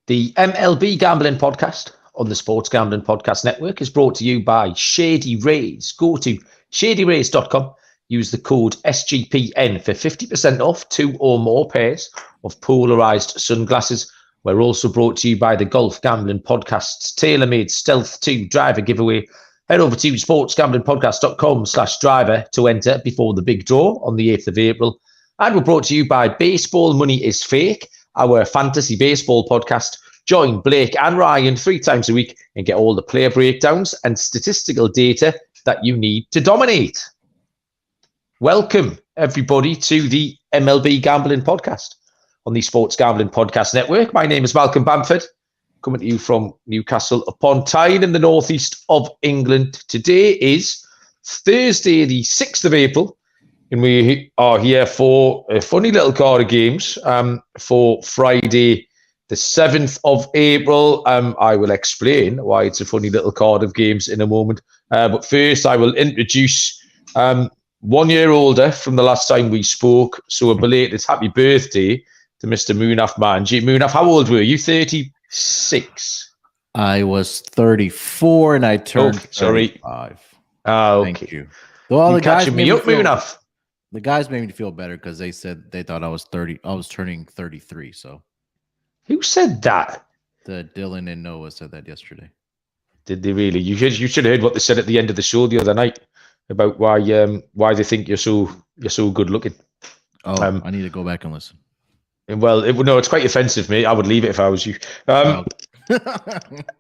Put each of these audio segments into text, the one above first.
The MLB Gambling Podcast on the Sports Gambling Podcast Network is brought to you by Shady Rays. Go to shadyrays.com. Use the code SGPN for 50% off 2 or more pairs of polarized sunglasses. We're also brought to you by the Golf Gambling Podcast's tailor-made Stealth 2 driver giveaway. Head over to sportsgamblingpodcast.com/driver to enter before the big draw on the 8th of April. And we're brought to you by Baseball Money is Fake, our fantasy baseball podcast. Join Blake and Ryan 3 times a week and get all the player breakdowns and statistical data that you need to dominate. Welcome, everybody, to the MLB Gambling Podcast on the Sports Gambling Podcast Network. My name is Malcolm Bamford, coming to you from Newcastle upon Tyne in the northeast of England. Today is Thursday, the 6th of April. And we are here for a funny little card of games for Friday, the 7th of April. I will explain why it's a funny little card of games in a moment. But first, I will introduce 1 year older from the last time we spoke. So a belated happy birthday to Mr. Munaf Manji. Munaf, how old were you? 36? I was 34 and I turned 35. Oh, okay. Thank you. Well, you catching me up, Munaf? The guys made me feel better because they said they thought I was 30. I was turning 33. So, who said that? The Dylan and Noah said that yesterday. Did they really? You should have heard what they said at the end of the show the other night about why they think you're so good looking. Oh, I need to go back and listen. Well, it's quite offensive, mate. I would leave it if I was you.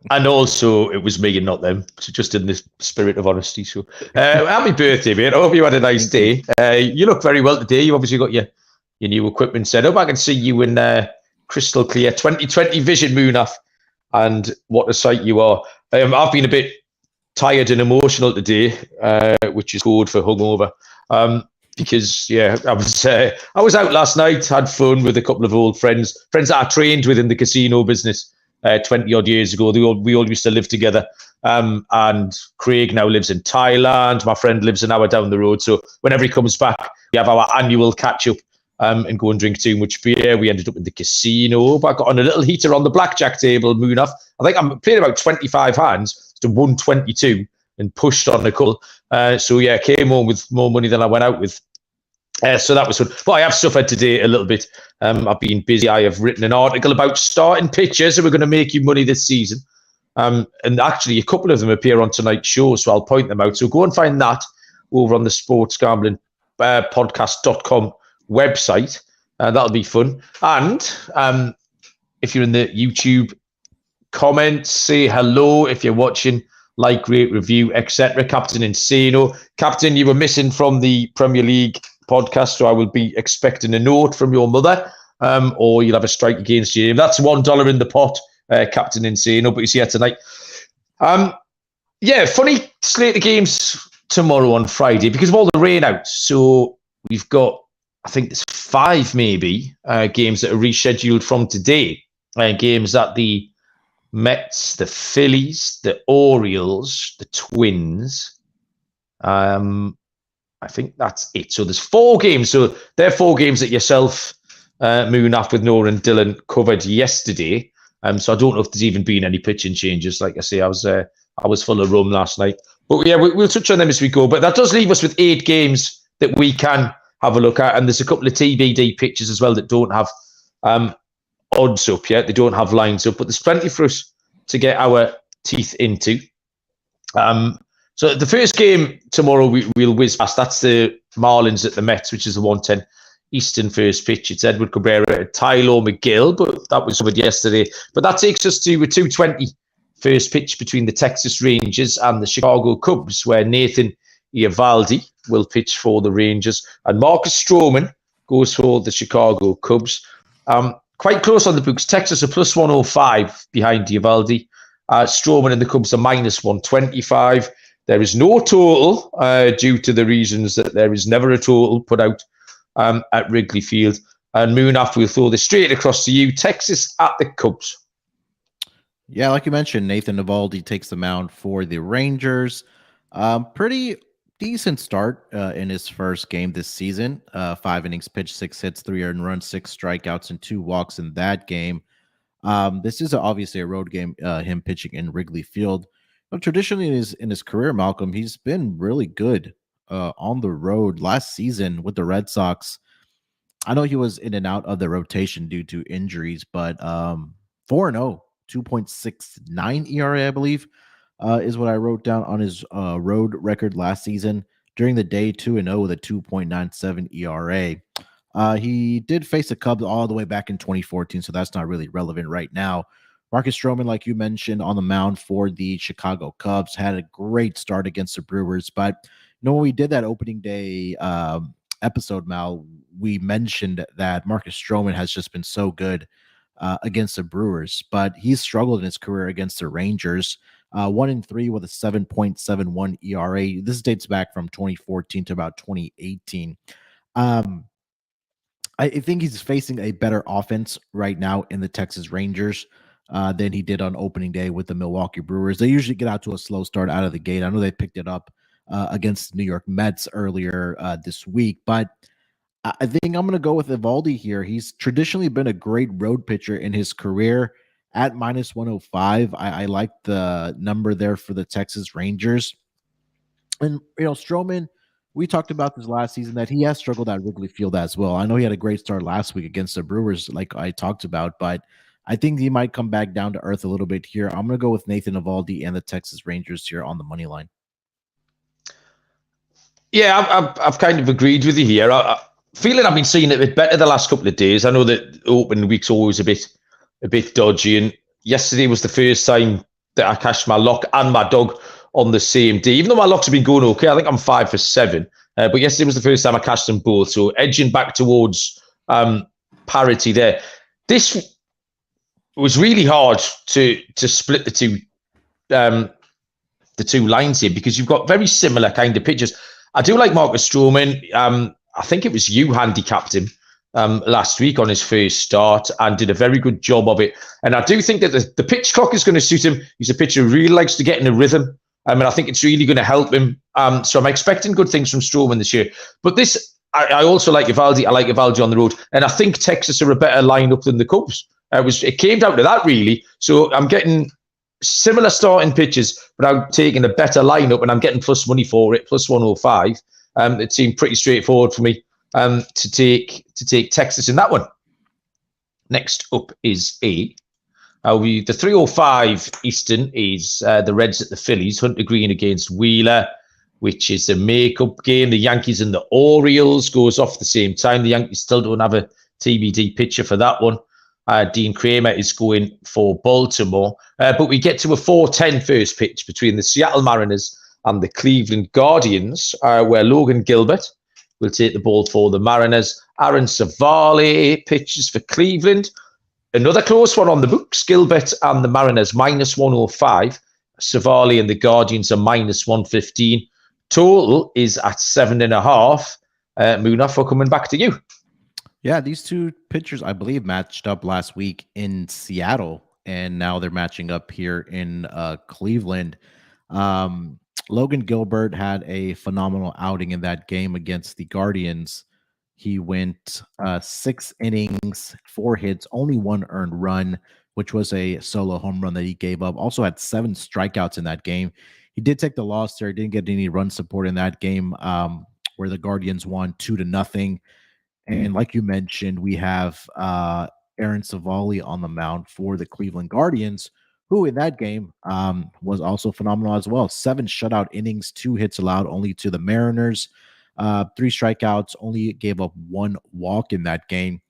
And also, it was me and not them. So just in the spirit of honesty. So, happy birthday, mate. I hope you had a nice day. You look very well today. You obviously got your new equipment set up. I can see you in crystal clear 2020 vision, Munaf. And what a sight you are. I've been a bit tired and emotional today, which is code for hungover. Because I was out last night, had fun with a couple of old friends that I trained with in the casino business 20 odd years ago. We all used to live together. And Craig now lives in Thailand. My friend lives an hour down the road. So whenever he comes back, we have our annual catch up and go and drink too much beer. We ended up in the casino. But I got on a little heater on the blackjack table, Munaf. I think I'm playing about 25 hands to 122 and pushed on a couple. Came home with more money than I went out with. So that was fun. But I have suffered today a little bit. I've been busy. I have written an article about starting pitchers who are going to make you money this season. And actually, a couple of them appear on tonight's show, so I'll point them out. So go and find that over on the Sports Gambling Podcast.com website. That'll be fun. And if you're in the YouTube comments, say hello. If you're watching, like, rate, review, etc. Captain Insano. Captain, you were missing from the Premier League podcast, so I will be expecting a note from your mother, or you'll have a strike against you. That's $1 in the pot, Captain Insano, but he's here tonight. Funny slate of games tomorrow on Friday because of all the rain out. So we've got, I think there's 5 maybe games that are rescheduled from today. Games at the Mets, the Phillies, the Orioles, the Twins. I think that's it. So there's 4 games. So there are 4 games that yourself, Munaf, with Noah and Dylan covered yesterday. So I don't know if there's even been any pitching changes. Like I say, I was full of rum last night. But yeah, we'll touch on them as we go. But that does leave us with 8 games that we can have a look at. And there's a couple of TBD pitches as well that don't have odds up yet. They don't have lines up. But there's plenty for us to get our teeth into. So the first game tomorrow we'll whiz past. That's the Marlins at the Mets, which is the 1:10 Eastern first pitch. It's Edward Cabrera at Tyler McGill, but that was covered yesterday. But that takes us to a 2:20 first pitch between the Texas Rangers and the Chicago Cubs, where Nathan Eovaldi will pitch for the Rangers and Marcus Stroman goes for the Chicago Cubs. Quite close on the books. Texas are plus 105 behind Eovaldi. Stroman and the Cubs are minus 125. There is no total due to the reasons that there is never a total put out at Wrigley Field. And Munaf, we'll throw this straight across to you. Texas at the Cubs. Yeah, like you mentioned, Nathan Eovaldi takes the mound for the Rangers. Pretty decent start in his first game this season. 5 innings pitched, 6 hits, 3 earned runs, 6 strikeouts, and 2 walks in that game. This is obviously a road game. Him pitching in Wrigley Field, but traditionally in his career, Malcolm, he's been really good on the road. Last season with the Red Sox, I know he was in and out of the rotation due to injuries, but 4-0, 2.69 ERA, I believe, is what I wrote down on his road record last season. During the day, 2-0 with a 2.97 ERA. He did face the Cubs all the way back in 2014, so that's not really relevant right now. Marcus Stroman, like you mentioned, on the mound for the Chicago Cubs, had a great start against the Brewers. But when we did that opening day episode, Mal, we mentioned that Marcus Stroman has just been so good against the Brewers, but he's struggled in his career against the Rangers. 1-3 with a 7.71 ERA. This dates back from 2014 to about 2018. I think he's facing a better offense right now in the Texas Rangers than he did on opening day with the Milwaukee Brewers. They usually get out to a slow start out of the gate. I know they picked it up against the New York Mets earlier this week, but I think I'm going to go with Evaldi here. He's traditionally been a great road pitcher in his career at minus 105. I like the number there for the Texas Rangers. And, Stroman, we talked about this last season that he has struggled at Wrigley Field as well. I know he had a great start last week against the Brewers, like I talked about, but I think he might come back down to earth a little bit here. I'm going to go with Nathan Evaldi and the Texas Rangers here on the money line. Yeah, I've kind of agreed with you here. I feeling I've been seeing it a bit better the last couple of days. I know that open week's always a bit dodgy, and yesterday was the first time that I cashed my lock and my dog on the same day. Even though my locks have been going okay, I think I'm 5 for 7. But yesterday was the first time I cashed them both, so edging back towards parity there. This was really hard to split the two lines here because you've got very similar kind of pitchers. I do like Marcus Stroman. I think it was you handicapped him last week on his first start and did a very good job of it. And I do think that the pitch clock is going to suit him. He's a pitcher who really likes to get in a rhythm. And I think it's really going to help him. So I'm expecting good things from Stroman this year. But this, I also like Evaldi. I like Evaldi on the road. And I think Texas are a better lineup than the Cubs. It came down to that, really. So I'm getting similar starting pitches, but I'm taking a better lineup and I'm getting plus money for it, plus 105. It seemed pretty straightforward for me to take Texas in that one. Next up is A. The 305 Eastern is the Reds at the Phillies. Hunter Green against Wheeler, which is a makeup game. The Yankees and the Orioles goes off at the same time. The Yankees still don't have a TBD pitcher for that one. Dean Kramer is going for Baltimore. But we get to a 4:10 first pitch between the Seattle Mariners and the Cleveland Guardians, where Logan Gilbert will take the ball for the Mariners. Aaron Savali pitches for Cleveland. Another close one on the books. Gilbert and the Mariners minus 105. Savali and the Guardians are minus 115. Total is at 7.5. Munaf, we're coming back to you. Yeah, these two pitchers, I believe, matched up last week in Seattle, and now they're matching up here in Cleveland. Logan Gilbert had a phenomenal outing in that game against the Guardians. He went 6 innings, 4 hits, only 1 earned run, which was a solo home run that he gave up. Also had 7 strikeouts in that game. He did take the loss there. Didn't get any run support in that game where the Guardians won 2-0. And like you mentioned, we have Aaron Savali on the mound for the Cleveland Guardians, who in that game was also phenomenal as well. 7 shutout innings, 2 hits allowed only to the Mariners, 3 strikeouts, only gave up 1 walk in that game.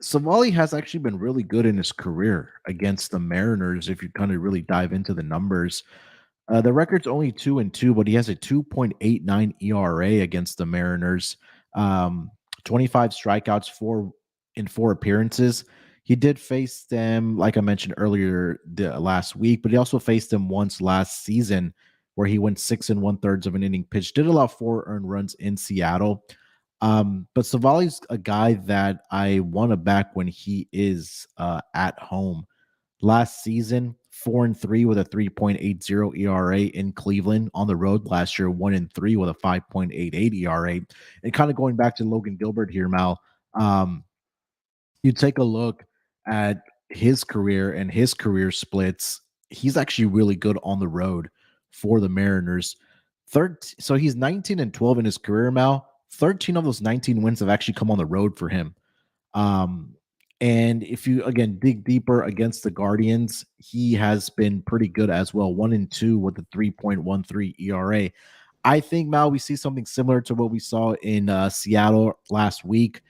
Savali has actually been really good in his career against the Mariners, if you kind of really dive into the numbers. The record's only 2-2, but he has a 2.89 ERA against the Mariners. 25 strikeouts in 4 appearances. He did face them, like I mentioned earlier, last week, but he also faced them once last season, where he went 6 1/3 of an inning pitch. Did allow 4 earned runs in Seattle. But Savali's a guy that I want to back when he is at home. Last season, 4-3 with a 3.80 ERA in Cleveland. On the road last year, 1-3 with a 5.88 ERA. And kind of going back to Logan Gilbert here, Mal. you take a look at his career and his career splits, he's actually really good on the road for the Mariners. So he's 19-12 in his career, Mal. 13 of those 19 wins have actually come on the road for him. And if you again dig deeper against the Guardians, he has been pretty good as well. 1-2 with a 3.13 ERA. I think, Mal, we see something similar to what we saw in Seattle last week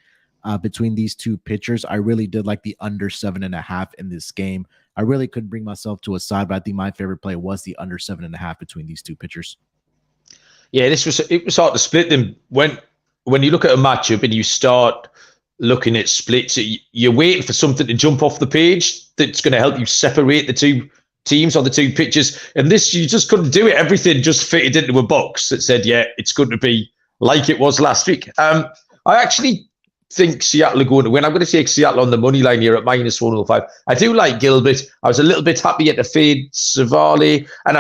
between these two pitchers. I really did like the under 7.5 in this game. I really couldn't bring myself to a side, but I think my favorite play was the under 7.5 between these two pitchers. Yeah, it was hard to split them. When you look at a matchup and you start looking at splits, you're waiting for something to jump off the page that's going to help you separate the two teams or the two pitches. And this, you just couldn't do it. Everything just fitted into a box that said, yeah, it's going to be like it was last week. I actually think Seattle are going to win. I'm going to take Seattle on the money line here at -105. I do like Gilbert. I was a little bit happy at the fade Savali, and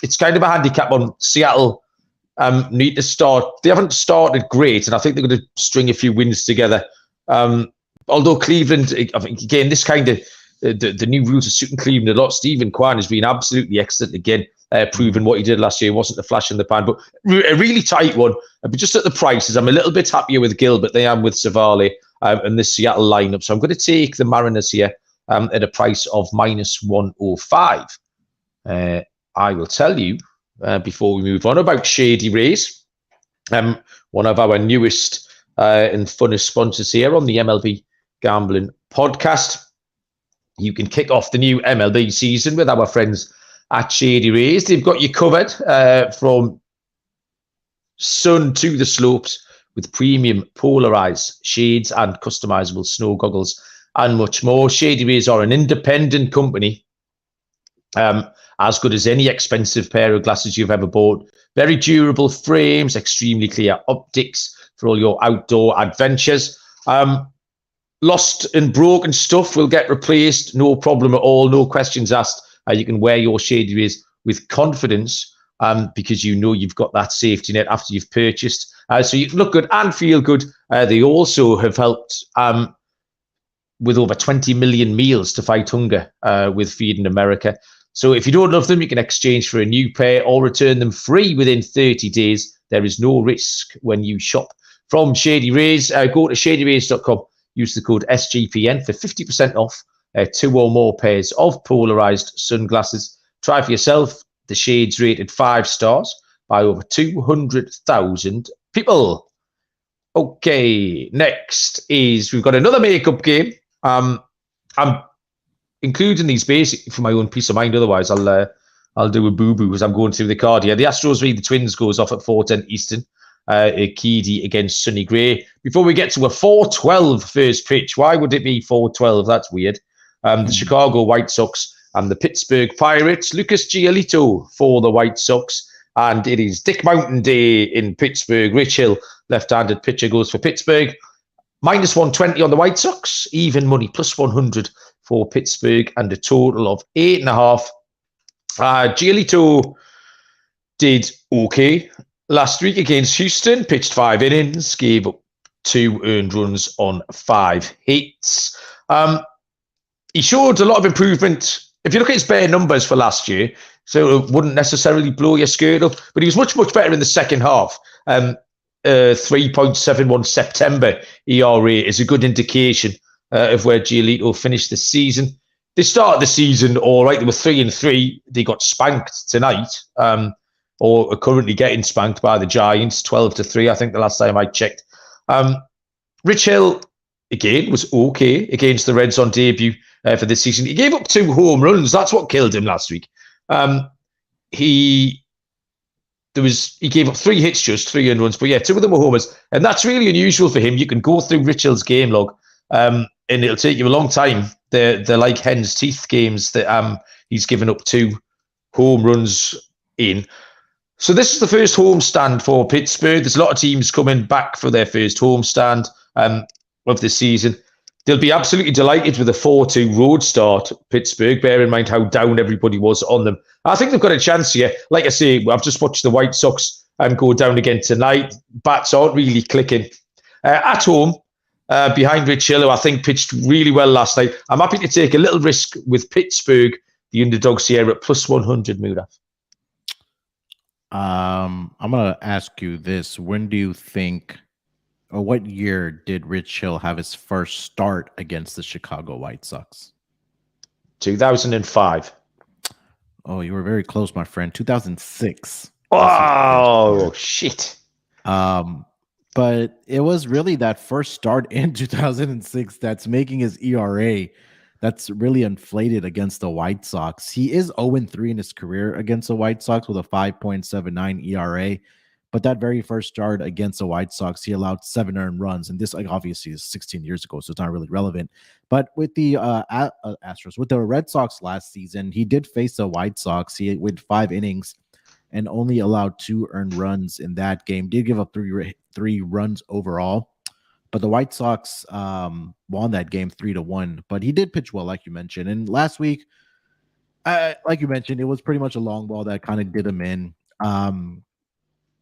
it's kind of a handicap on Seattle. Need to start. They haven't started great, and I think they're going to string a few wins together. Although Cleveland, I think again, this kind of the new rules are suiting Cleveland a lot. Stephen Kwan has been absolutely excellent again, proving what he did last year. It wasn't a flash in the pan, but a really tight one. But just at the prices, I'm a little bit happier with Gilbert than I am with Savali and this Seattle lineup. So I'm going to take the Mariners here at a price of -105. I will tell you before we move on about Shady Rays, one of our newest and funnest sponsors here on the MLB Gambling Podcast. You can kick off the new MLB season with our friends at Shady Rays. They've got you covered from sun to the slopes with premium polarized shades and customizable snow goggles and much more. Shady Rays are an independent company, as good as any expensive pair of glasses you've ever bought. Very durable frames, extremely clear optics for all your outdoor adventures. Lost and broken stuff will get replaced, no problem at all, no questions asked. You can wear your Shady Rays with confidence because you know you've got that safety net after you've purchased. So you can look good and feel good. They also have helped with over 20 million meals to fight hunger with Feeding America. So if you don't love them, you can exchange for a new pair or return them free within 30 days. There is no risk when you shop from Shady Rays. Go to shadyrays.com. Use the code SGPN for 50% off 2 or more pairs of polarized sunglasses. Try for yourself. The shades rated 5 stars by over 200,000 people. Okay, next is we've got another makeup game. I'm including these basically for my own peace of mind. Otherwise, I'll do a boo-boo as I'm going through the card here. The Astros v the Twins goes off at 4:10 Eastern. Keedy against Sonny Gray. Before we get to a 4:12 first pitch, why would it be 4:12? That's weird. The Chicago White Sox and the Pittsburgh Pirates. Lucas Giolito for the White Sox. And it is Dick Mountain Day in Pittsburgh. Rich Hill, left-handed pitcher, goes for Pittsburgh. -120 on the White Sox. Even money, +100 for Pittsburgh. And a total of 8.5. Giolito did okay last week against Houston, pitched 5 innings, gave up 2 earned runs on 5 hits. He showed a lot of improvement. If you look at his bare numbers for last year, so it wouldn't necessarily blow your skirt up, but he was much, much better in the second half. 3.71 September ERA is a good indication of where Giolito finished the season. They started the season all right. They were 3-3. They got spanked tonight. Or are currently getting spanked by the Giants, 12-3, I think the last time I checked. Rich Hill, again, was okay against the Reds on debut for this season. He gave up 2 home runs. That's what killed him last week. He gave up 3 hits, just 3 earned runs, but yeah, 2 of them were homers. And that's really unusual for him. You can go through Rich Hill's game log, and it'll take you a long time. They're like hen's teeth games that he's given up 2 home runs in. So this is the first homestand for Pittsburgh. There's a lot of teams coming back for their first homestand of the season. They'll be absolutely delighted with a 4-2 road start, Pittsburgh. Bear in mind how down everybody was on them. I think they've got a chance here. Like I say, I've just watched the White Sox go down again tonight. Bats aren't really clicking. At home, behind Rich Hill, who I think pitched really well last night. I'm happy to take a little risk with Pittsburgh, the underdogs here at plus 100, Munaf. I'm gonna ask you this: when do you think, or what year did Rich Hill have his first start against the Chicago White Sox? 2005. Oh, you were very close, my friend. 2006. Oh, shit. But it was really that first start in 2006 that's making his ERA that's really inflated against the White Sox. He is 0-3 in his career against the White Sox with a 5.79 ERA. But that very first start against the White Sox, he allowed 7 earned runs. And this, like, obviously is 16 years ago, so it's not really relevant. But with the Astros, with the Red Sox last season, he did face the White Sox. He went 5 innings and only allowed 2 earned runs in that game. Did give up three runs overall. But the White Sox won that game 3-1. But he did pitch well, like you mentioned. And last week, like you mentioned, it was pretty much a long ball that kind of did him in.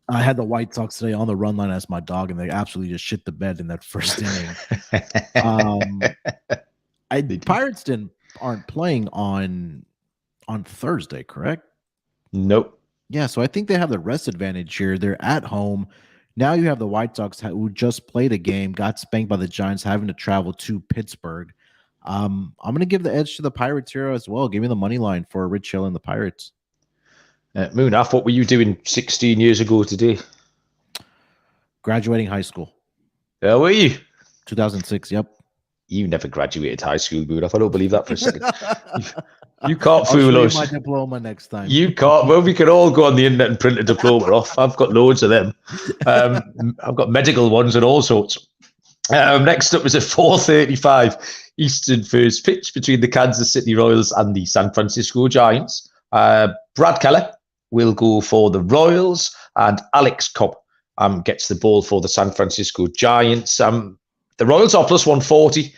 I had the White Sox today on the run line as my dog, and they absolutely just shit the bed in that first inning. Pirates aren't playing on Thursday, correct? Nope. Yeah, so I think they have the rest advantage here. They're at home. Now you have the White Sox who just played a game, got spanked by the Giants, having to travel to Pittsburgh. I'm going to give the edge to the Pirates here as well. Give me the money line for Rich Hill and the Pirates. Munaf, what were you doing 16 years ago today? Graduating high school. How were you? 2006, yep. You never graduated high school, Munaf. I don't believe that for a second. You can't fool us. I'll show you my diploma next time. You can't. Well, we can all go on the internet and print a diploma off. I've got loads of them. I've got medical ones and all sorts. Next up is a 4:35 Eastern first pitch between the Kansas City Royals and the San Francisco Giants. Brad Keller will go for the Royals, and Alex Cobb gets the ball for the San Francisco Giants. The Royals are plus 140.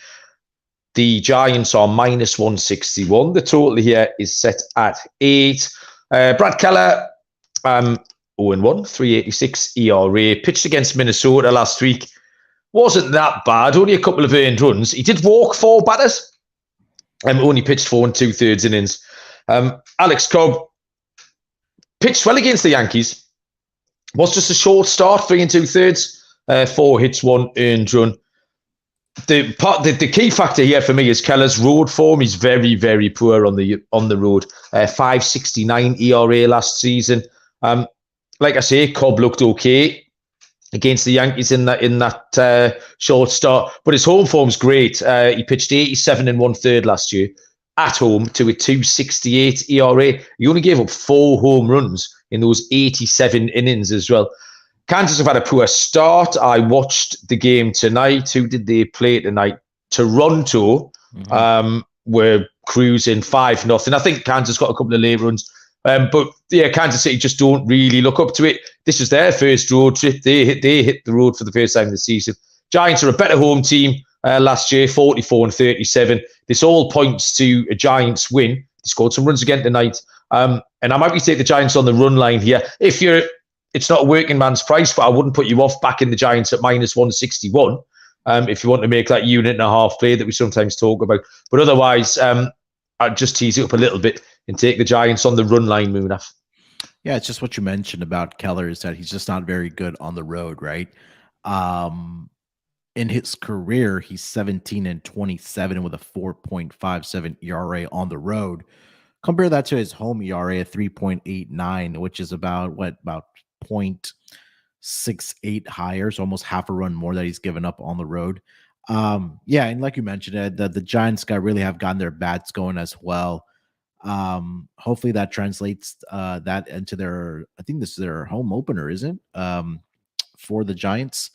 The Giants are minus 161. The total here is set at 8. Brad Keller, 0-1, 386 ERA. Pitched against Minnesota last week. Wasn't that bad. Only a couple of earned runs. He did walk 4 batters. Only pitched 4 2/3 innings. Alex Cobb pitched well against the Yankees. Was just a short start, 3 2/3, 4 hits, 1 earned run. The key factor here for me is Keller's road form. He's very, very poor on the road. 5.69 ERA last season. Like I say, Cobb looked okay against the Yankees in that short start, but his home form's great. He pitched 87 1/3 last year at home to a 2.68 ERA. He only gave up 4 home runs in those 87 innings as well. Kansas have had a poor start. I watched the game tonight. Who did they play tonight? Toronto were cruising 5-0. I think Kansas got a couple of late runs. But yeah, Kansas City just don't really look up to it. This was their first road trip. They hit the road for the first time this season. Giants are a better home team last year, 44 37. This all points to a Giants win. They scored some runs again tonight. And I might be take the Giants on the run line here. It's not a working man's price, but I wouldn't put you off backing the Giants at minus 161 if you want to make that unit and a half play that we sometimes talk about. But otherwise, I'd just tease it up a little bit and take the Giants on the run line, Munaf. Yeah, it's just what you mentioned about Keller is that he's just not very good on the road, right? In his career, he's 17-27 with a 4.57 ERA on the road. Compare that to his home ERA at 3.89, which is about 0.68 higher, so almost half a run more that he's given up on the road. Yeah, and like you mentioned, the Giants really have gotten their bats going as well. Hopefully that translates that into I think this is their home opener, isn't it? For the Giants.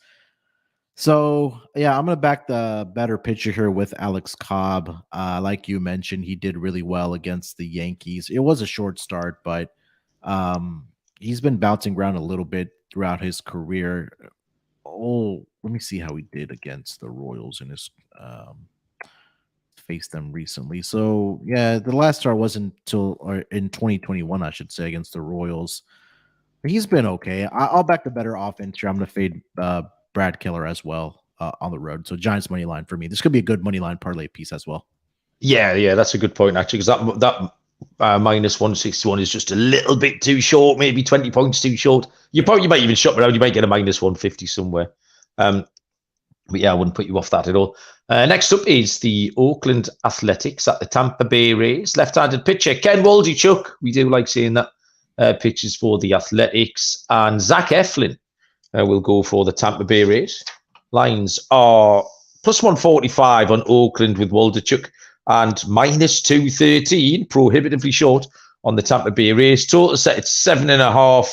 So yeah, I'm gonna back the better pitcher here with Alex Cobb. Like you mentioned, he did really well against the Yankees. It was a short start, but he's been bouncing around a little bit throughout his career. Oh, let me see how he did against the Royals in his faced them recently. So yeah, the last start wasn't until in 2021, I should say, against the Royals. He's been okay. I'll back the better offense here. I'm going to fade Brad Keller as well on the road. So Giants money line for me. This could be a good money line parlay piece as well. Yeah, that's a good point actually, because that minus 161 is just a little bit too short, maybe 20 points too short. You might even shop around. You might get a minus 150 somewhere. But yeah, I wouldn't put you off that at all. Next up is the Oakland Athletics at the Tampa Bay Rays. Left-handed pitcher Ken Waldichuk. We do like seeing that. Pitches for the Athletics. And Zach Eflin will go for the Tampa Bay Rays. Lines are plus 145 on Oakland with Waldichuk and minus 213, prohibitively short on the Tampa Bay Rays. Total set at 7.5.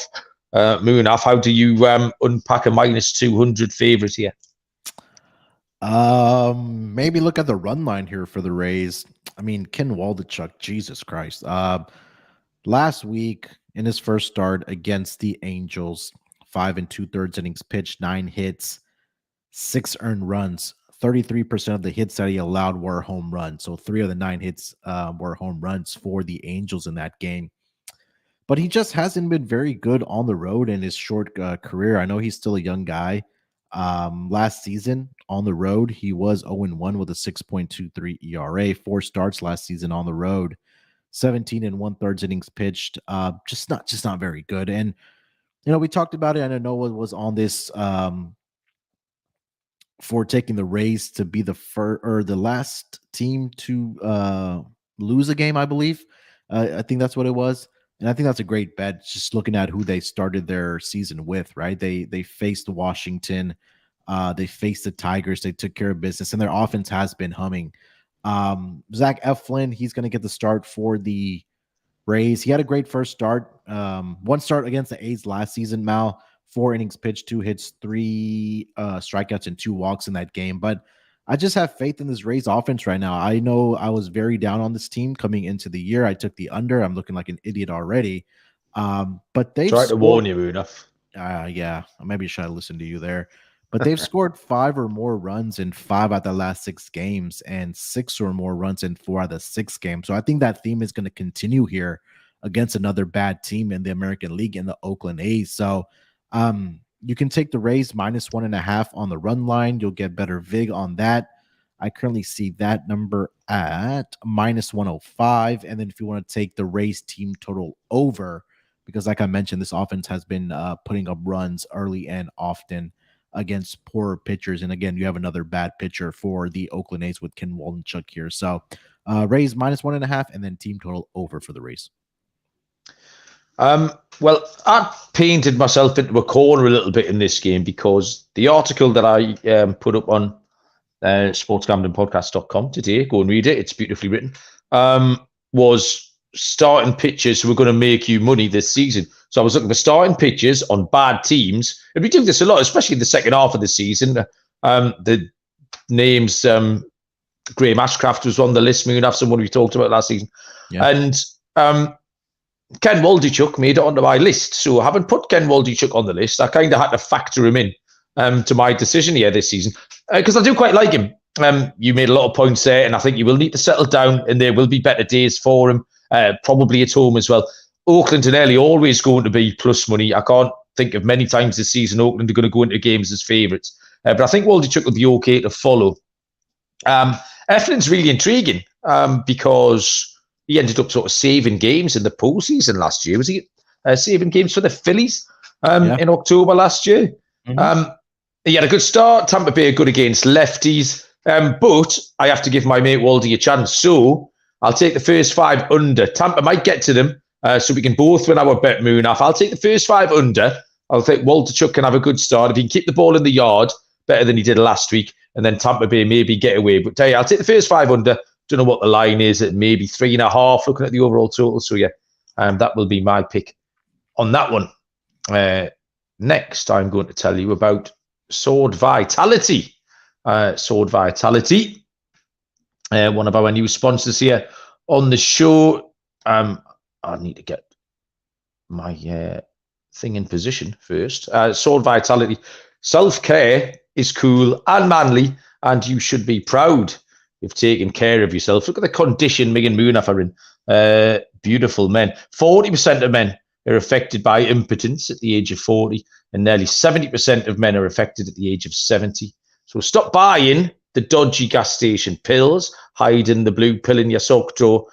Munaf, how do you unpack a minus 200 favourite here? Maybe look at the run line here for the Rays. I mean, Ken Waldichuk, Jesus Christ. Last week in his first start against the Angels, 5 2/3 innings pitched, 9 hits, 6 earned runs. 33% of the hits that he allowed were home runs. So 3 of the 9 hits were home runs for the Angels in that game. But he just hasn't been very good on the road in his short career. I know he's still a young guy. Last season on the road, he was 0-1 with a 6.23 ERA. 4 starts last season on the road, 17 1/3 innings pitched. Just not very good. And we talked about it. I know Noah was on this for taking the Rays to be the first or the last team to lose a game, I believe. I think that's what it was. And I think that's a great bet, just looking at who they started their season with, right? They faced Washington. They faced the Tigers. They took care of business, and their offense has been humming. Zach Eflin, he's going to get the start for the Rays. He had a great first start. 1 start against the A's last season, Mal. 4 innings pitched, 2 hits, 3 strikeouts, and 2 walks in that game. But I just have faith in this Rays offense right now. I know I was very down on this team coming into the year. I took the under. I'm looking like an idiot already. But they tried to warn you, Munaf. Yeah, maybe I should have listened to you there. But they've scored 5 or more runs in 5 out of the last 6 games and 6 or more runs in 4 out of the 6 games. So I think that theme is going to continue here against another bad team in the American League in the Oakland A's. So you can take the Rays minus 1.5 on the run line. You'll get better VIG on that. I currently see that number at minus 105. And then if you want to take the Rays team total over, because like I mentioned, this offense has been putting up runs early and often against poorer pitchers. And again, you have another bad pitcher for the Oakland A's with Ken Waldichuk here. So Rays minus 1.5 and then team total over for the Rays. Well, I painted myself into a corner a little bit in this game because the article that I put up on sportsgamblingpodcast.com today, go and read it, it's beautifully written, was starting pitchers who are going to make you money this season. So I was looking for starting pitchers on bad teams, and we do this a lot, especially in the second half of the season. The names, Graham Ashcraft was on the list, Munaf, someone we talked about last season. Yeah. And Ken Waldichuk made it onto my list. So I haven't put Ken Waldichuk on the list. I kind of had to factor him in to my decision here this season because I do quite like him. You made a lot of points there, and I think you will need to settle down, and there will be better days for him, probably at home as well. Oakland and Early always going to be plus money. I can't think of many times this season Oakland are going to go into games as favourites. But I think Waldichuk will be okay to follow. Eflin's really intriguing because he ended up sort of saving games in the postseason last year. Was he saving games for the Phillies in October last year? Mm-hmm. He had a good start. Tampa Bay are good against lefties. But I have to give my mate Waldy a chance. So I'll take the first 5 under. Tampa might get to them. So we can both win our bet, Munaf. I'll take the first 5 under. I'll think Waldichuk can have a good start. If he can keep the ball in the yard better than he did last week, and then Tampa Bay maybe get away. But I'll take the first 5 under. Don't know what the line is at maybe 3.5, looking at the overall total. So yeah, that will be my pick on that one. Next, I'm going to tell you about Sword Vitality. Sword Vitality, one of our new sponsors here on the show. I need to get my thing in position first. Sword Vitality. Self-care is cool and manly, and you should be proud. You've taken care of yourself. Look at the condition me and Munaf are in. Beautiful men. 40% of men are affected by impotence at the age of 40, and nearly 70% of men are affected at the age of 70. So stop buying the dodgy gas station pills, hiding the blue pill in your sock drawer.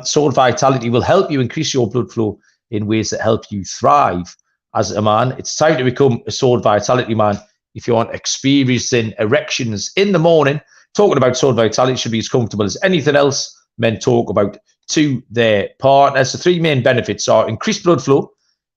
Sword Vitality will help you increase your blood flow in ways that help you thrive as a man. It's time to become a Sword Vitality man. If you aren't experiencing erections in the morning, talking about Sword Vitality should be as comfortable as anything else men talk about to their partners. The three main benefits are increased blood flow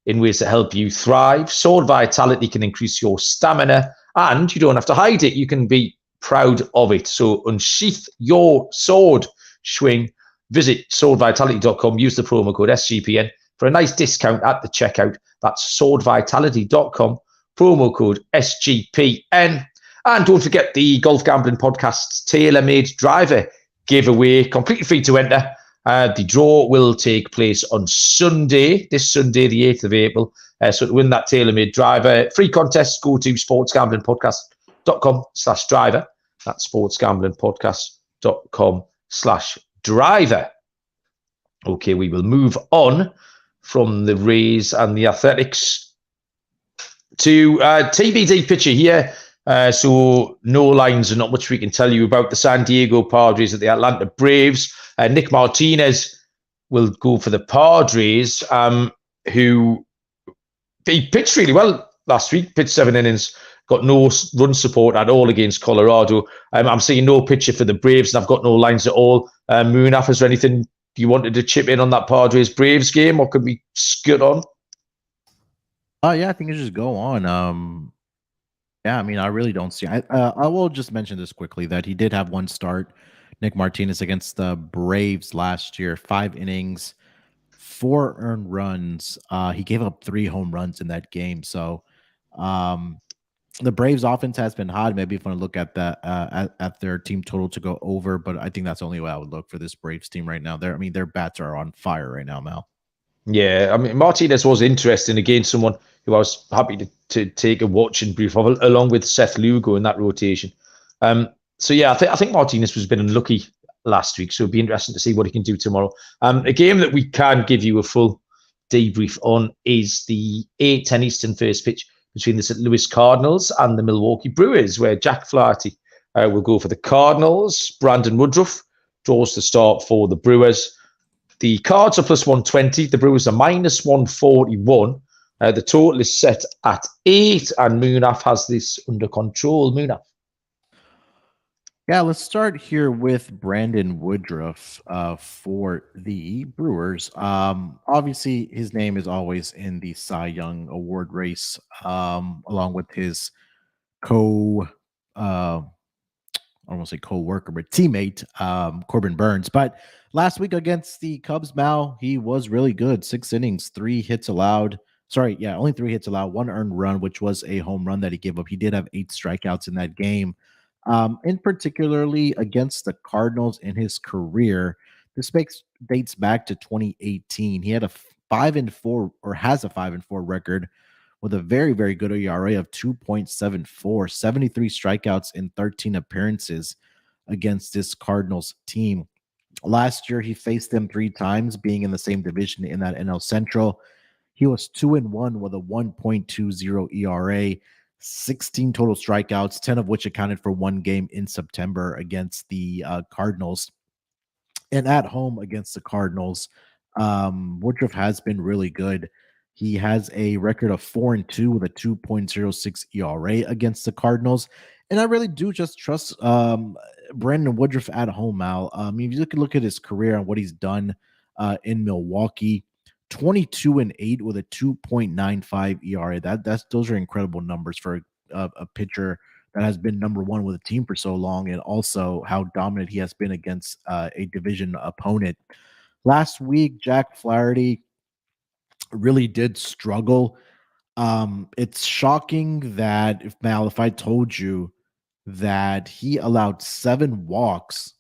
in ways that help you thrive. Sword Vitality can increase your stamina, and you don't have to hide it. You can be proud of it. So unsheath your sword, Schwing. Visit swordvitality.com. Use the promo code SGPN for a nice discount at the checkout. That's swordvitality.com. Promo code SGPN. And don't forget the Golf Gambling Podcast's tailor-made driver giveaway, completely free to enter. The draw will take place on Sunday, this Sunday, the 8th of April. So to win that tailor-made driver, free contest, go to sportsgamblingpodcast.com/driver. That's sportsgamblingpodcast.com/driver. Okay, we will move on from the Rays and the Athletics to TBD pitcher here. So no lines and not much we can tell you about the San Diego Padres at the Atlanta Braves. Nick Martinez will go for the Padres, who he pitched really well last week, pitched 7 innings, got no run support at all against Colorado. I'm seeing no pitcher for the Braves, and I've got no lines at all. Munaf, is there anything you wanted to chip in on that Padres-Braves game, or could we scoot on? Yeah, I think it just go on. Yeah, I mean, I really don't see. I will just mention this quickly that he did have one start, Nick Martinez, against the Braves last year. 5 innings, 4 earned runs. He gave up 3 home runs in that game. So the Braves offense has been hot. Maybe if you want to look at that at their team total to go over, but I think that's the only way I would look for this Braves team right now. Their bats are on fire right now, Mal. Yeah, I mean, Martinez was interesting against someone who I was happy to take a watching brief of, along with Seth Lugo in that rotation. So yeah, I think Martinez was a bit unlucky last week, so it'd be interesting to see what he can do tomorrow. A game that we can give you a full debrief on is the 8:10 Eastern first pitch between the St. Louis Cardinals and the Milwaukee Brewers, where Jack Flaherty will go for the Cardinals. Brandon Woodruff draws the start for the Brewers. The Cards are plus 120. The Brewers are minus 141. The total is set at 8, and Munaf has this under control. Munaf. Yeah, let's start here with Brandon Woodruff for the Brewers. Obviously, his name is always in the Cy Young Award race, along with his I don't want to say co-worker, but teammate, Corbin Burns. But last week against the Cubs, Mal, he was really good. 6 innings, 3 hits allowed. Only 3 hits allowed, 1 earned run, which was a home run that he gave up. He did have 8 strikeouts in that game. In particularly against the Cardinals in his career, this dates back to 2018. He had a 5-4 or has a 5-4 record with a very, very good ERA of 2.74, 73 strikeouts in 13 appearances against this Cardinals team. Last year, he faced them 3 times, being in the same division in that NL Central. He was 2-1 with a 1.20 ERA, 16 total strikeouts, 10 of which accounted for 1 game in September against the Cardinals. And at home against the Cardinals, Woodruff has been really good. He has a record of 4-2 with a 2.06 ERA against the Cardinals. And I really do just trust Brandon Woodruff at home, Mal. I mean, if you look at his career and what he's done in Milwaukee, 22-8 with a 2.95 ERA. Those are incredible numbers for a pitcher that has been number 1 with a team for so long, and also how dominant he has been against a division opponent. Last week, Jack Flaherty really did struggle. It's shocking that if I told you that he allowed 7 walks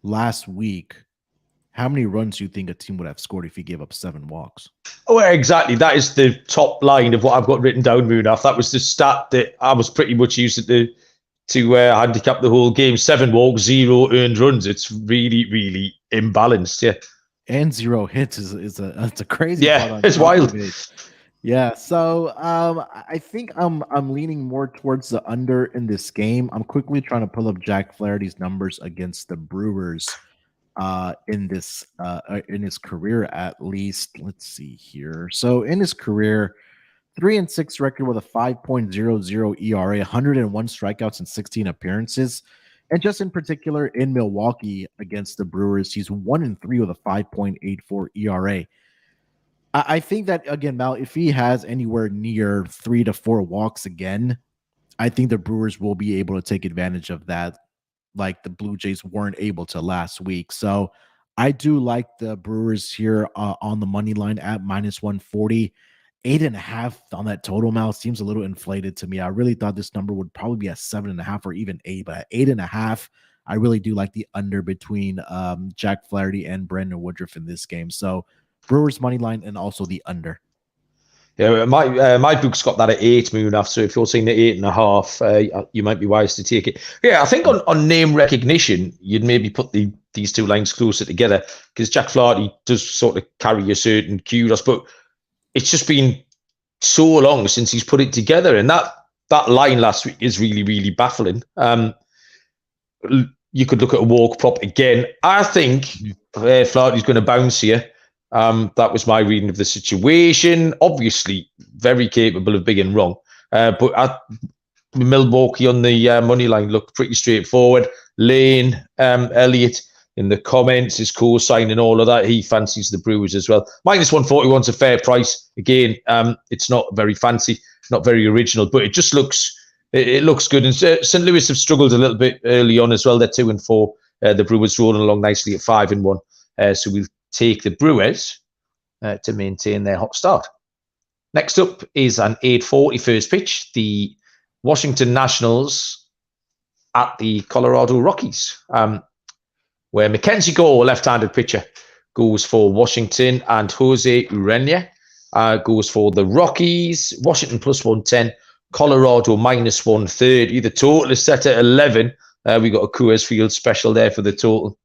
last week, how many runs do you think a team would have scored if he gave up 7 walks? Oh, exactly. That is the top line of what I've got written down, Munaf. That was the stat that I was pretty much using to handicap the whole game. 7 walks, 0 earned runs. It's really, really imbalanced, yeah. And 0 hits is a crazy. Yeah, it's wild. Yeah, so I think I'm leaning more towards the under in this game. I'm quickly trying to pull up Jack Flaherty's numbers against the Brewers in his career at least. Let's see here. So in his career, 3-6 record with a 5.00 ERA, 101 strikeouts and 16 appearances. And just in particular in Milwaukee against the Brewers, he's 1-3 with a 5.84 ERA. I think that again, Mal, if he has anywhere near 3 to 4 walks again, I think the Brewers will be able to take advantage of that, like the Blue Jays weren't able to last week. So I do like the Brewers here on the money line at -140. 8.5 on that total, Mal, seems a little inflated to me. I really thought this number would probably be at 7.5 or even 8, but at 8.5, I really do like the under between Jack Flaherty and Brandon Woodruff in this game. So Brewers money line and also the under. Yeah, my book's got that at 8, Munaf. So if you're seeing the 8.5, you might be wise to take it. Yeah, I think on name recognition, you'd maybe put these two lines closer together because Jack Flaherty does sort of carry a certain kudos, but it's just been so long since he's put it together, and that line last week is really, really baffling. You could look at a walk prop again. I think Flaherty's going to bounce here. That was my reading of the situation. Obviously, very capable of being wrong. But Milwaukee on the money line looked pretty straightforward. Lane, Elliott in the comments, his co-sign and all of that. He fancies the Brewers as well. -141's a fair price. Again, it's not very fancy, not very original, but it just looks good. And St. Louis have struggled a little bit early on as well. They're 2-4. The Brewers rolling along nicely at 5-1. So we'll take the Brewers to maintain their hot start. Next up is an 8:40 first pitch. The Washington Nationals at the Colorado Rockies, where Mackenzie Gore, left-handed pitcher, goes for Washington, and Jose Urena goes for the Rockies. Washington +110, Colorado -130. The total is set at 11. We got a Coors Field special there for the total.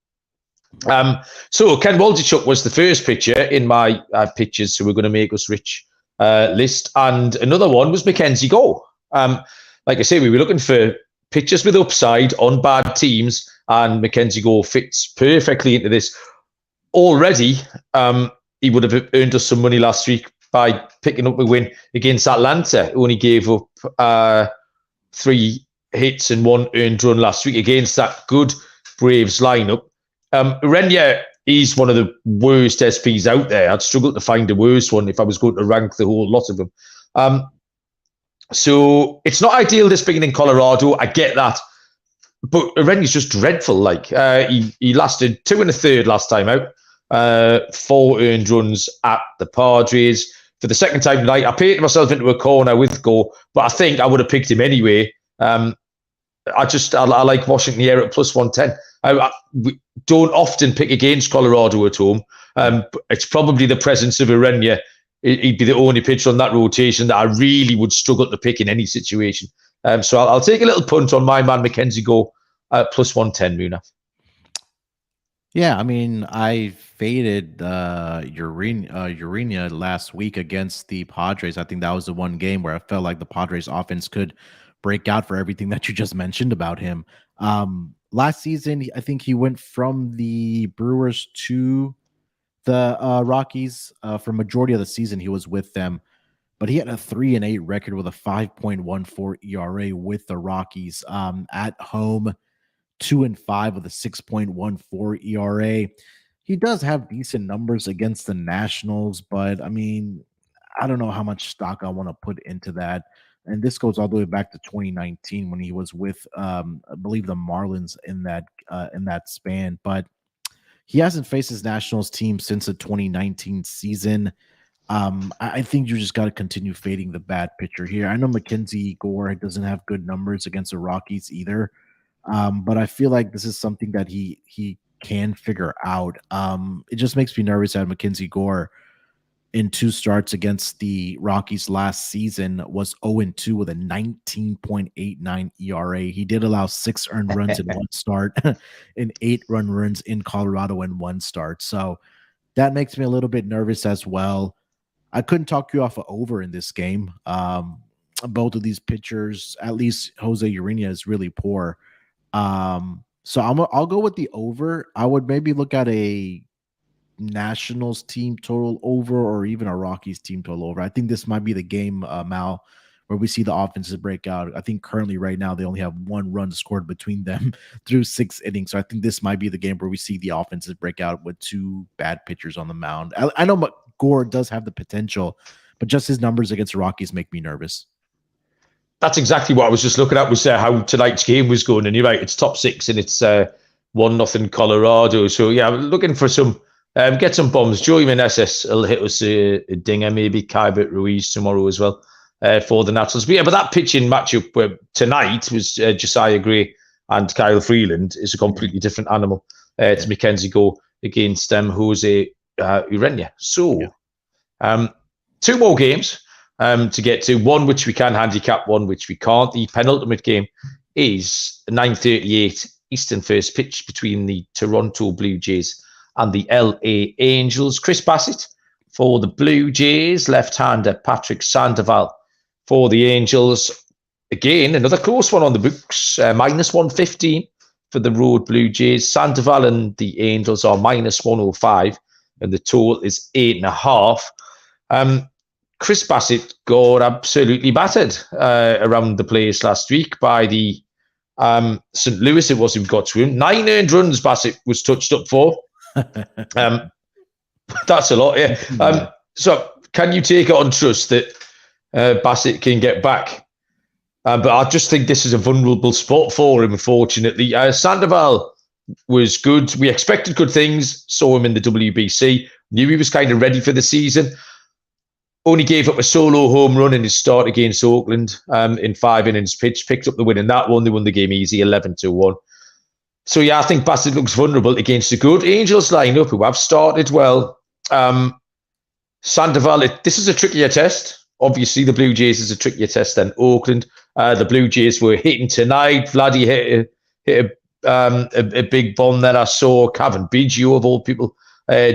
So Ken Waldichuk was the first pitcher in my pitchers who were going to make us rich list, and another one was Mackenzie Gore. Like I say, we were looking for pitchers with upside on bad teams, and Mackenzie Gore fits perfectly into this. Already, he would have earned us some money last week by picking up a win against Atlanta, who only gave up 3 hits and 1 earned run last week against that good Braves lineup. Urena is one of the worst SPs out there. I'd struggle to find a worse one if I was going to rank the whole lot of them. So it's not ideal this being in Colorado. I get that. But Urena's just dreadful. Like he lasted 2 1/3 last time out. 4 earned runs at the Padres. For the second time tonight, I painted myself into a corner with Gore, but I think I would have picked him anyway. I like Washington here at +110. We don't often pick against Colorado at home. It's probably the presence of Urena. He'd be the only pitcher on that rotation that I really would struggle to pick in any situation. So I'll take a little punt on my man Mackenzie Gore at +110, Munaf. Yeah, I mean, I faded Urena last week against the Padres. I think that was the one game where I felt like the Padres offense could break out for everything that you just mentioned about him. Last season, I think he went from the Brewers to the Rockies. For majority of the season, he was with them, but he had a 3-8 record with a 5.14 ERA with the Rockies. At home, 2-5 with a 6.14 ERA. He does have decent numbers against the Nationals, but I mean, I don't know how much stock I want to put into that. And this goes all the way back to 2019 when he was with, I believe, the Marlins in that span. But he hasn't faced his Nationals team since the 2019 season. I think you just got to continue fading the bad pitcher here. I know Mackenzie Gore doesn't have good numbers against the Rockies either, but I feel like this is something that he can figure out. It just makes me nervous that Mackenzie Gore in 2 starts against the Rockies last season was 0-2 with a 19.89 ERA. He did allow 6 earned runs in 1 start and 8 run runs in Colorado in 1 start. So that makes me a little bit nervous as well. I couldn't talk you off of over in this game. Both of these pitchers, at least Jose Urena, is really poor. So I'll go with the over. I would maybe look at a Nationals team total over or even a Rockies team total over. I think this might be the game, Mal, where we see the offenses break out. I think currently right now they only have 1 run scored between them through 6 innings. So I think this might be the game where we see the offenses break out with 2 bad pitchers on the mound. I know Gore does have the potential, but just his numbers against the Rockies make me nervous. That's exactly what I was just looking at, was how tonight's game was going. And you're right, it's top 6 and it's 1-0 Colorado. So yeah, I'm looking for some get some bombs. Joey Meneses will hit us a dinger, maybe Kybert Ruiz tomorrow as well for the Nationals. But that pitching matchup tonight was Josiah Gray and Kyle Freeland is a completely different animal. It's Mackenzie Gore against Jose Urena. So 2 more games to get to, one which we can handicap, one which we can't. The penultimate game is 9:38 Eastern first pitch between the Toronto Blue Jays and the LA Angels. Chris Bassett for the Blue Jays, left-hander Patrick Sandoval for the Angels. Again, another close one on the books, -115 for the road Blue Jays. Sandoval and the Angels are -105, and the total is 8.5. Chris Bassett got absolutely battered around the place last week by the St. Louis. It was who got to him. 9 earned runs Bassett was touched up for. That's a lot, yeah. So can you take it on trust that Bassett can get back? But I just think this is a vulnerable spot for him, unfortunately. Sandoval was good. We expected good things. Saw him in the WBC. Knew he was kind of ready for the season. Only gave up a solo home run in his start against Oakland in 5 innings pitched. Picked up the win in that one. They won the game easy, 11-1. So, yeah, I think Bassett looks vulnerable against a good Angels lineup who have started well. Sandoval, this is a trickier test. Obviously, the Blue Jays is a trickier test than Oakland. The Blue Jays were hitting tonight. Vladdy hit a big bomb that I saw. Kevin Biggio, of all people,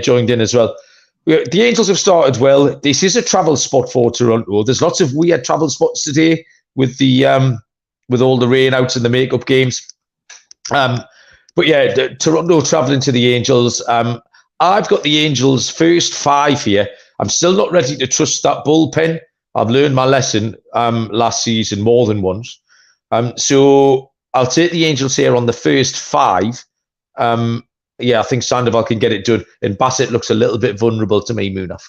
joined in as well. The Angels have started well. This is a travel spot for Toronto. There's lots of weird travel spots today with all the rain outs and the makeup games. But yeah, Toronto traveling to the Angels. I've got the Angels first 5 here. I'm still not ready to trust that bullpen. I've learned my lesson last season more than once. So I'll take the Angels here on the first 5. I think Sandoval can get it done. And Bassett looks a little bit vulnerable to me, Munaf.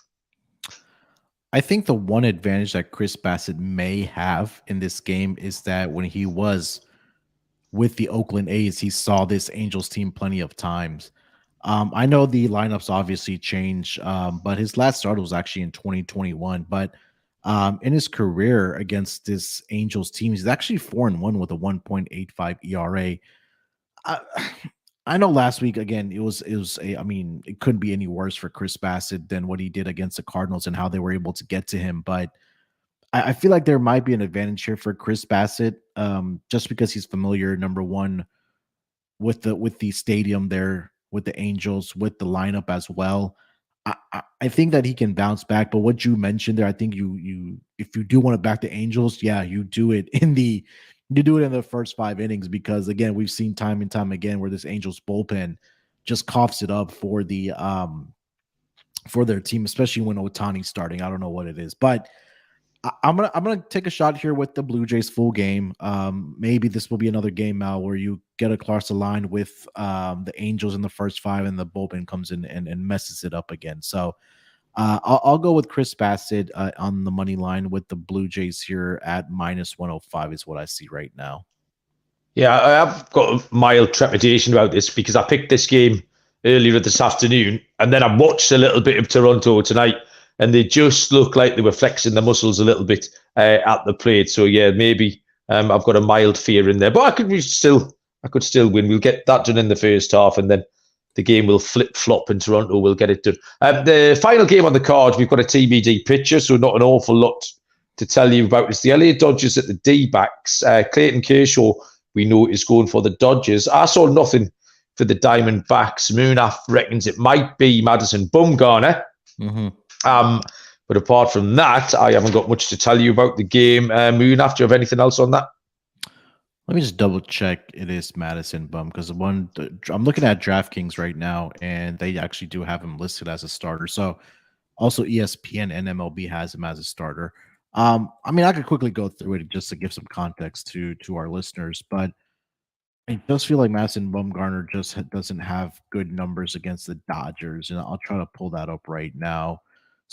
I think the one advantage that Chris Bassett may have in this game is that when he was with the Oakland A's, he saw this Angels team plenty of times. I know the lineups obviously change, but his last start was actually in 2021. But in his career against this Angels team, he's actually 4-1 with a 1.85 ERA. I know last week, again, it couldn't be any worse for Chris Bassett than what he did against the Cardinals and how they were able to get to him. But I feel like there might be an advantage here for Chris Bassett, just because he's familiar, number one, with the stadium there, with the Angels, with the lineup as well. I think that he can bounce back. But what you mentioned there, I think you if you do want to back the Angels, you do it in the first 5 innings, because again, we've seen time and time again where this Angels bullpen just coughs it up for the for their team, especially when Ohtani's starting. I don't know what it is, but I'm gonna take a shot here with the Blue Jays full game. Maybe this will be another game now where you get across the line with the Angels in the first 5 and the bullpen comes in and messes it up again. So I'll go with Chris Bassett on the money line with the Blue Jays here at -105 is what I see right now. Yeah, I have got a mild trepidation about this because I picked this game earlier this afternoon and then I watched a little bit of Toronto tonight and they just looked like they were flexing the muscles a little bit at the plate. So yeah, maybe I've got a mild fear in there, but I could still win. We'll get that done in the first half and then the game will flip-flop and Toronto will get it done. The final game on the card, we've got a TBD picture, so not an awful lot to tell you about. It's the LA Dodgers at the D-backs. Clayton Kershaw, we know, is going for the Dodgers. I saw nothing for the Diamondbacks. Munaf reckons it might be Madison Bumgarner. Mm-hmm. But apart from that, I haven't got much to tell you about the game. Munaf, do you have anything else on that? Let me just double check. It is Madison Bum because I'm looking at DraftKings right now, and they actually do have him listed as a starter. So also ESPN and MLB has him as a starter. I mean, I could quickly go through it just to give some context to our listeners, but I just feel like Madison Bumgarner just doesn't have good numbers against the Dodgers, and I'll try to pull that up right now.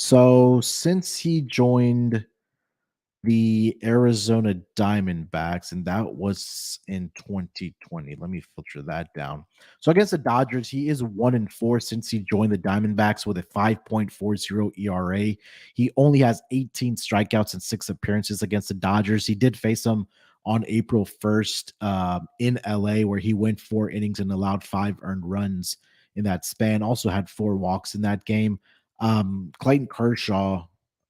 So since he joined the Arizona Diamondbacks, and that was in 2020. Let me filter that down. So against the Dodgers, he is 1-4 since he joined the Diamondbacks with a 5.40 ERA. He only has 18 strikeouts and 6 appearances against the Dodgers. He did face them on April 1st in LA, where he went 4 innings and allowed 5 earned runs in that span. Also had 4 walks in that game. Clayton Kershaw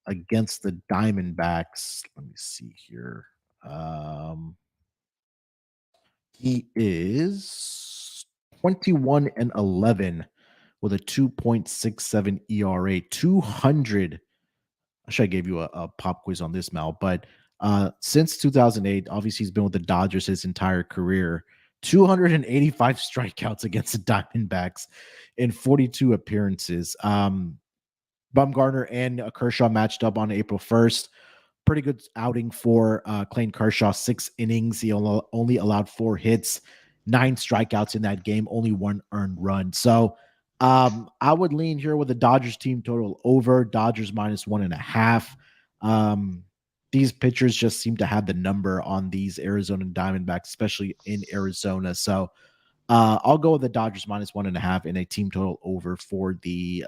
against the Diamondbacks. Let me see here. He is 21-11 with a 2.67 ERA, 200. I should have gave you a pop quiz on this, Mal, but since 2008, obviously he's been with the Dodgers his entire career. 285 strikeouts against the Diamondbacks in 42 appearances. Bumgarner and Kershaw matched up on April 1st. Pretty good outing for Clayton Kershaw. 6 innings. He only allowed 4 hits, 9 strikeouts in that game, only 1 earned run. So I would lean here with the Dodgers team total over. Dodgers -1.5. These pitchers just seem to have the number on these Arizona Diamondbacks, especially in Arizona. So I'll go with the Dodgers -1.5 and a team total over for the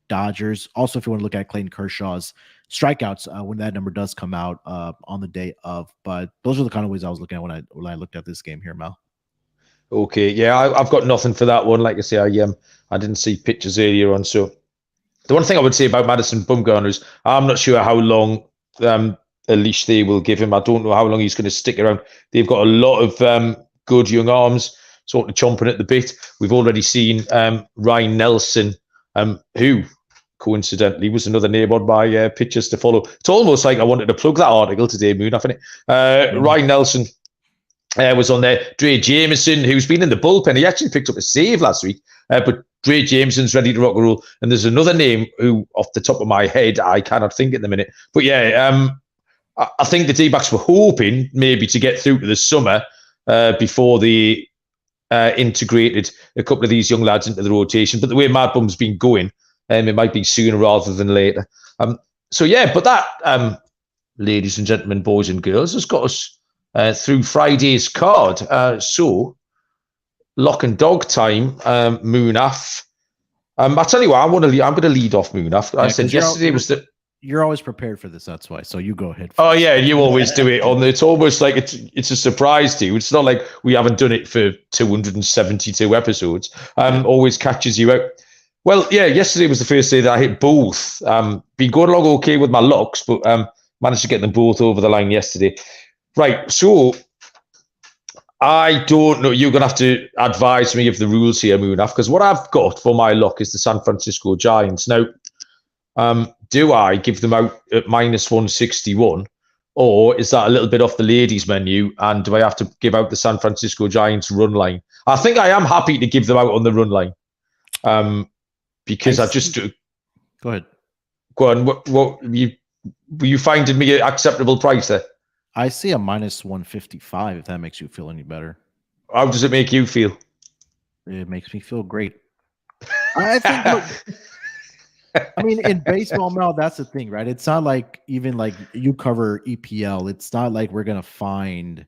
Dodgers. Also, if you want to look at Clayton Kershaw's strikeouts when that number does come out on the day of, but those are the kind of ways I was looking at when I looked at this game here, Mel. Okay, yeah, I've got nothing for that one. Like I say, I didn't see pictures earlier on. So the one thing I would say about Madison Bumgarner is I'm not sure how long a leash they will give him. I don't know how long he's going to stick around. They've got a lot of good young arms, sort of chomping at the bit. We've already seen Ryan Nelson, who coincidentally was another name on my pictures to follow. It's almost like I wanted to plug that article today, Munaf, isn't it? Ryan Nelson was on there. Dre Jameson, who's been in the bullpen, he actually picked up a save last week, but Dre Jameson's ready to rock and roll. And there's another name who, off the top of my head, I cannot think at the minute. But yeah, I think the D-backs were hoping maybe to get through to the summer before they integrated a couple of these young lads into the rotation. But the way Mad Bum's been going, it might be sooner rather than later. So yeah, but that, ladies and gentlemen, boys and girls, has got us through Friday's card. So lock and dog time, Munaf. I tell you what, I'm going to lead off, Munaf. I said yesterday was the. You're always prepared for this, that's why. So you go ahead. Oh yeah, you always do it on. It's almost like it's a surprise to you. It's not like we haven't done it for 272 episodes. Always catches you out. Well, yeah, yesterday was the first day that I hit both. Been going along okay with my locks, but managed to get them both over the line yesterday. Right, so I don't know. You're going to have to advise me of the rules here, Munaf, because what I've got for my lock is the San Francisco Giants. Now, do I give them out at -161, or is that a little bit off the ladies' menu? And do I have to give out the San Francisco Giants run line? I think I am happy to give them out on the run line. Because I just go ahead. Go on. What were you finding me an acceptable price there? I see a -155. If that makes you feel any better. How does it make you feel? It makes me feel great. I think. Look, I mean, in baseball, Mel, that's the thing, right? It's not like even like you cover EPL. It's not like we're gonna find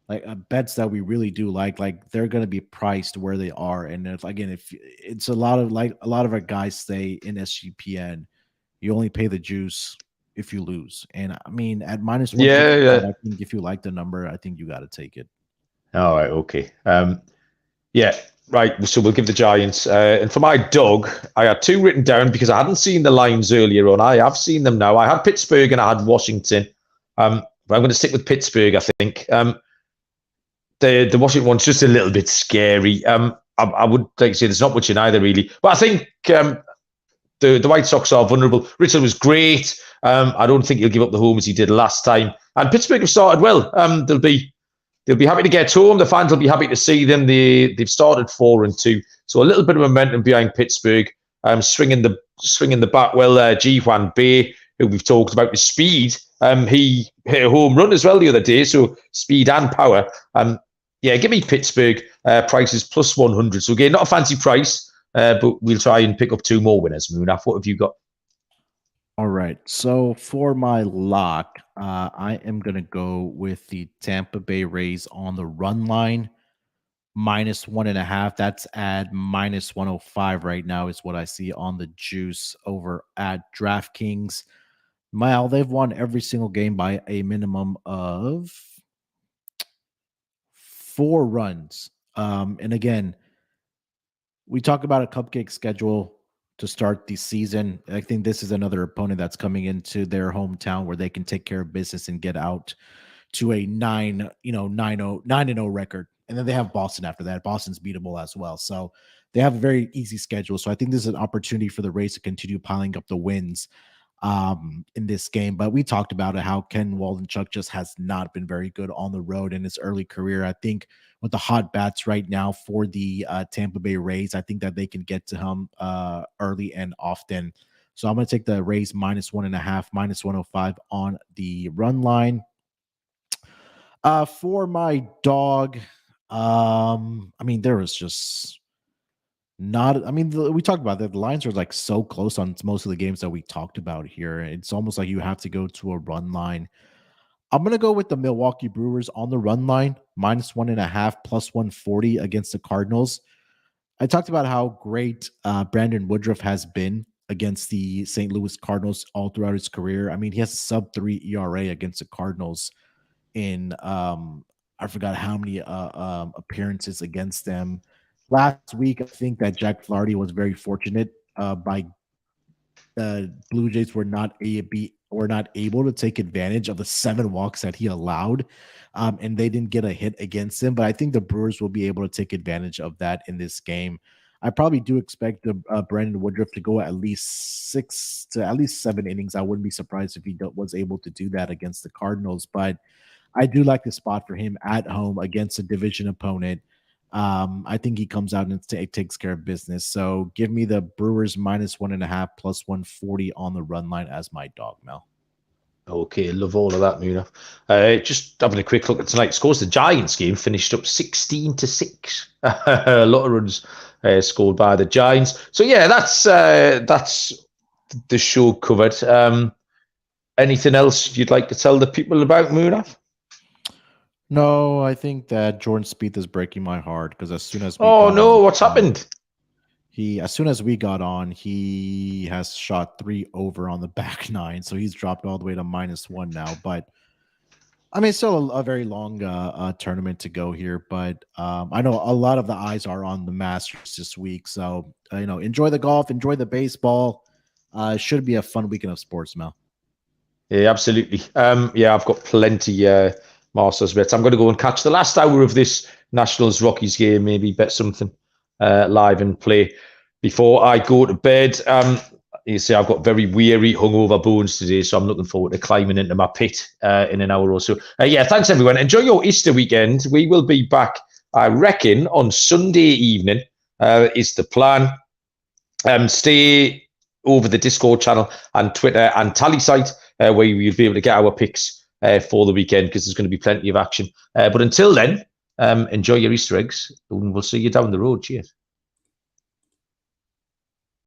like bets that we really do like they're going to be priced where they are. And if it's a lot of our guys stay in SGPN, you only pay the juice if you lose. And I mean, at -1, I think if you like the number, I think you got to take it. All right. Okay. Yeah. Right. So we'll give the Giants. And for my dog, I had 2 written down because I hadn't seen the lines earlier on. I have seen them now. I had Pittsburgh and I had Washington. But I'm going to stick with Pittsburgh, I think. The Washington one's just a little bit scary. I would like to say there's not much in either, really. But I think the White Sox are vulnerable. Richard was great. I don't think he'll give up the home as he did last time. And Pittsburgh have started well. They'll be happy to get home. The fans will be happy to see them. They've started 4-2, so a little bit of momentum behind Pittsburgh. Swinging the bat well. Ji-Hwan Bae, who we've talked about, the speed. He hit a home run as well the other day, so speed and power. Give me Pittsburgh. Prices plus 100. So again, not a fancy price, but we'll try and pick up 2 more winners. Munaf, what have you got? All right. So for my lock, I am going to go with the Tampa Bay Rays on the run line, minus 1.5. That's at minus 105 right now is what I see on the juice over at DraftKings. They've won every single game by a minimum of 4 runs. And again, we talk about a cupcake schedule to start the season. I think this is another opponent that's coming into their hometown where they can take care of business and get out to a 9-0 record. And then they have Boston after that. Boston's beatable as well. So they have a very easy schedule. So I think this is an opportunity for the Rays to continue piling up the wins in this game. But we talked about it, how Ken Waldichuk just has not been very good on the road in his early career. I think with the hot bats right now for the Tampa Bay Rays, I think that they can get to him early and often. So I'm going to take the Rays minus 1.5, minus 105 on the run line. For my dog, there was just not, we talked about that. The lines are like so close on most of the games that we talked about here. It's almost like you have to go to a run line. I'm going to go with the Milwaukee Brewers on the run line, minus 1.5, plus 140 against the Cardinals. I talked about how great Brandon Woodruff has been against the St. Louis Cardinals all throughout his career. He has a sub-3 ERA against the Cardinals in, I forgot how many appearances against them. Last week, I think that Jack Flaherty was very fortunate by Blue Jays were not able to take advantage of the 7 walks that he allowed, and they didn't get a hit against him. But I think the Brewers will be able to take advantage of that in this game. I probably do expect Brandon Woodruff to go at least 6 to at least 7 innings. I wouldn't be surprised if he was able to do that against the Cardinals. But I do like the spot for him at home against a division opponent. I think he comes out and takes care of business. So give me the Brewers minus 1.5 plus 140 on the run line as my dog, Mel. Okay, love all of that, Munaf. Just having a quick look at tonight's scores. The Giants game finished up 16-6. A lot of runs scored by the Giants. So yeah, that's the show covered. Anything else you'd like to tell the people about, Munaf? No, I think that Jordan Spieth is breaking my heart because as soon as what's happened? As soon as we got on, he has shot 3 over on the back 9, so he's dropped all the way to -1 now. But it's still a very long tournament to go here. But I know a lot of the eyes are on the Masters this week, so enjoy the golf, enjoy the baseball. It should be a fun weekend of sports, Mel. Yeah, absolutely. I've got plenty. Masters bets. I'm going to go and catch the last hour of this Nationals Rockies game, maybe bet something live and play before I go to bed. You see, I've got very weary, hungover bones today, so I'm looking forward to climbing into my pit in an hour or so. Thanks everyone. Enjoy your Easter weekend. We will be back, I reckon, on Sunday evening is the plan. Stay over the Discord channel and Twitter and Tally site where you'll be able to get our picks for the weekend because there's going to be plenty of action. But until then, enjoy your Easter eggs and we'll see you down the road. Cheers.